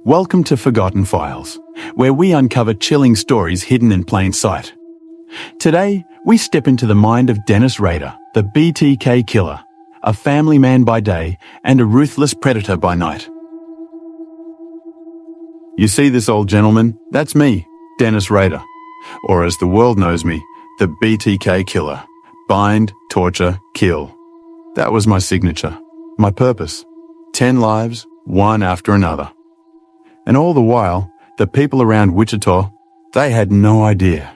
Welcome to Forgotten Files, where we uncover chilling stories hidden in plain sight. Today, we step into the mind of Dennis Rader, the BTK killer, a family man by day and a ruthless predator by night. You see this old gentleman? That's me, Dennis Rader, or as the world knows me, the BTK killer. Bind, torture, kill. That was my signature, my purpose. 10 lives, one after another. And all the while, the people around Wichita, they had no idea.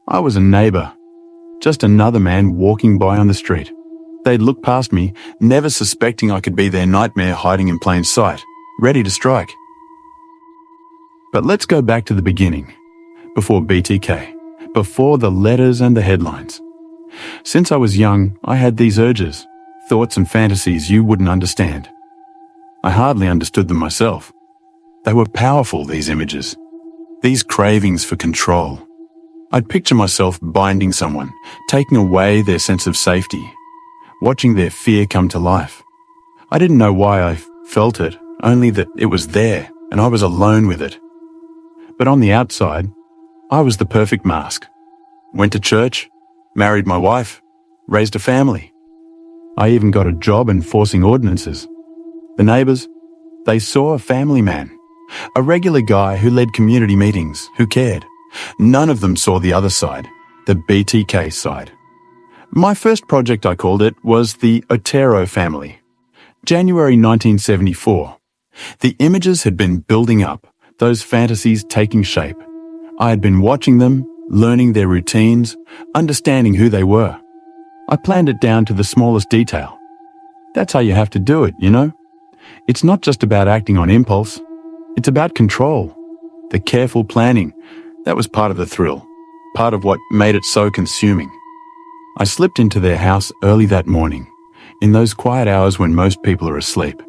I was a neighbor, just another man walking by on the street. They'd look past me, never suspecting I could be their nightmare hiding in plain sight, ready to strike. But let's go back to the beginning, before BTK, before the letters and the headlines. Since I was young, I had these urges, thoughts and fantasies you wouldn't understand. I hardly understood them myself. They were powerful, these images, these cravings for control. I'd picture myself binding someone, taking away their sense of safety, watching their fear come to life. I didn't know why I felt it, only that it was there and I was alone with it. But on the outside, I was the perfect mask. Went to church, married my wife, raised a family. I even got a job enforcing ordinances. The neighbors, they saw a family man, a regular guy who led community meetings, who cared. None of them saw the other side, the BTK side. My first project, I called it, was the Otero family. January 1974. The images had been building up, those fantasies taking shape. I had been watching them, learning their routines, understanding who they were. I planned it down to the smallest detail. That's how you have to do it, you know? It's not just about acting on impulse. It's about control. The careful planning. That was part of the thrill, part of what made it so consuming. I slipped into their house early that morning, in those quiet hours when most people are asleep.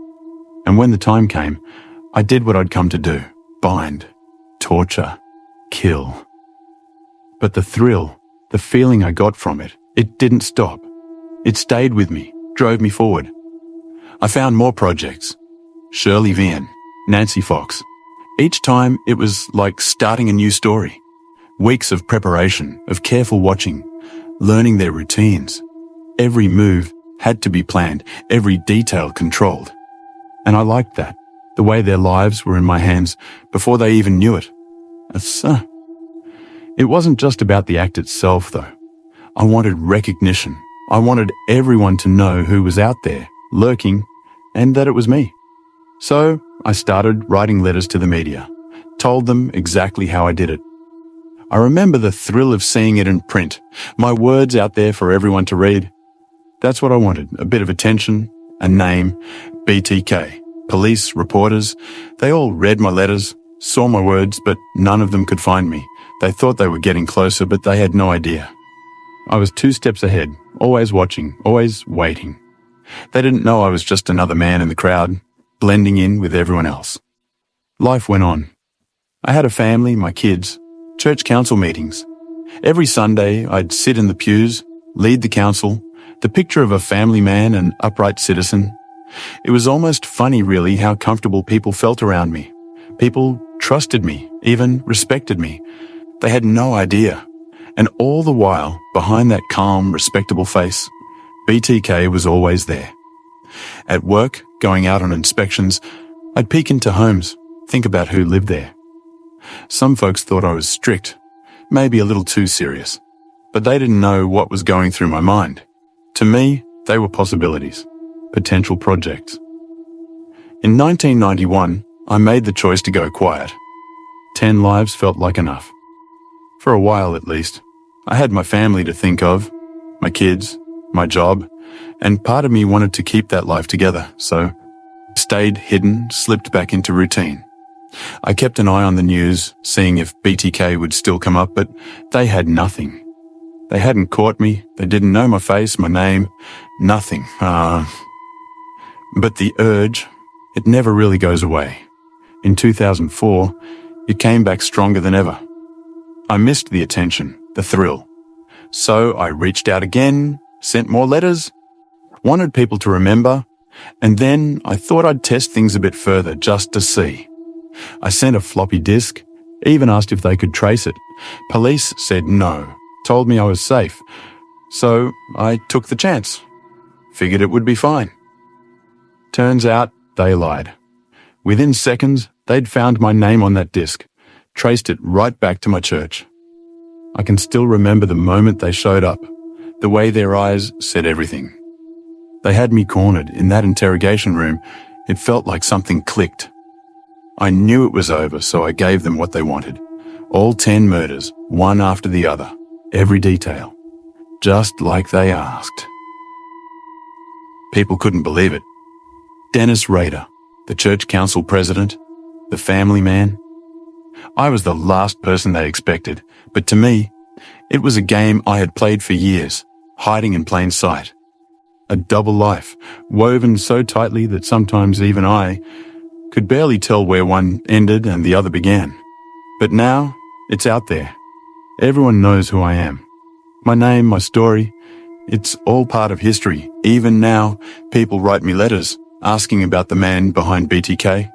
And when the time came, I did what I'd come to do. Bind, torture, kill. But the thrill, the feeling I got from it, it didn't stop. It stayed with me, drove me forward. I found more projects. Shirley Vian, Nancy Fox. Each time it was like starting a new story. Weeks of preparation, of careful watching, learning their routines. Every move had to be planned, every detail controlled. And I liked that, the way their lives were in my hands before they even knew it. It wasn't just about the act itself, though. I wanted recognition. I wanted everyone to know who was out there, lurking, and that it was me. So I started writing letters to the media, told them exactly how I did it. I remember the thrill of seeing it in print, my words out there for everyone to read. That's what I wanted, a bit of attention, a name, BTK. Police, reporters, they all read my letters, saw my words, but none of them could find me. They thought they were getting closer, but they had no idea. I was 2 steps ahead, always watching, always waiting. They didn't know I was just another man in the crowd, blending in with everyone else. Life went on. I had a family, my kids, church council meetings. Every Sunday, I'd sit in the pews, lead the council, the picture of a family man, an upright citizen. It was almost funny, really, how comfortable people felt around me. People trusted me, even respected me. They had no idea. And all the while, behind that calm, respectable face, BTK was always there. At work, going out on inspections, I'd peek into homes, think about who lived there. Some folks thought I was strict, maybe a little too serious, but they didn't know what was going through my mind. To me, they were possibilities, potential projects. In 1991, I made the choice to go quiet. 10 lives felt like enough. For a while, at least. I had my family to think of, my kids, my job, and part of me wanted to keep that life together, so stayed hidden, slipped back into routine. I kept an eye on the news, seeing if BTK would still come up, but they had nothing. They hadn't caught me, they didn't know my face, my name, nothing. But the urge, it never really goes away. In 2004, it came back stronger than ever. I missed the attention, the thrill. So I reached out again, sent more letters, wanted people to remember, and then I thought I'd test things a bit further just to see. I sent a floppy disk, even asked if they could trace it. Police said no, told me I was safe. So I took the chance. Figured it would be fine. Turns out they lied. Within seconds, they'd found my name on that disk, traced it right back to my church. I can still remember the moment they showed up, the way their eyes said everything. They had me cornered in that interrogation room. It felt like something clicked. I knew it was over, so I gave them what they wanted. All 10 murders, one after the other, every detail, just like they asked. People couldn't believe it. Dennis Rader, the church council president, the family man. I was the last person they expected, but to me, it was a game I had played for years, hiding in plain sight. A double life, woven so tightly that sometimes even I could barely tell where one ended and the other began. But now, it's out there. Everyone knows who I am. My name, my story, it's all part of history. Even now, people write me letters asking about the man behind BTK.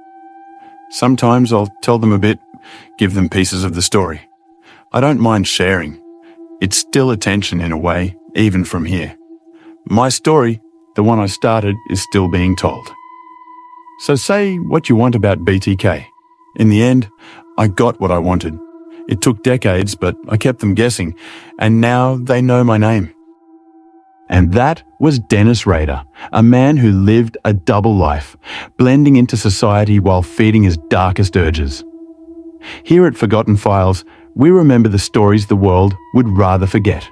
Sometimes I'll tell them a bit, give them pieces of the story. I don't mind sharing. It's still attention in a way, even from here. My story, the one I started, is still being told. So say what you want about BTK. In the end, I got what I wanted. It took decades, but I kept them guessing, and now they know my name. And that was Dennis Rader, a man who lived a double life, blending into society while feeding his darkest urges. Here at Forgotten Files, we remember the stories the world would rather forget.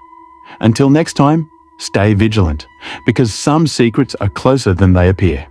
Until next time, stay vigilant, because some secrets are closer than they appear.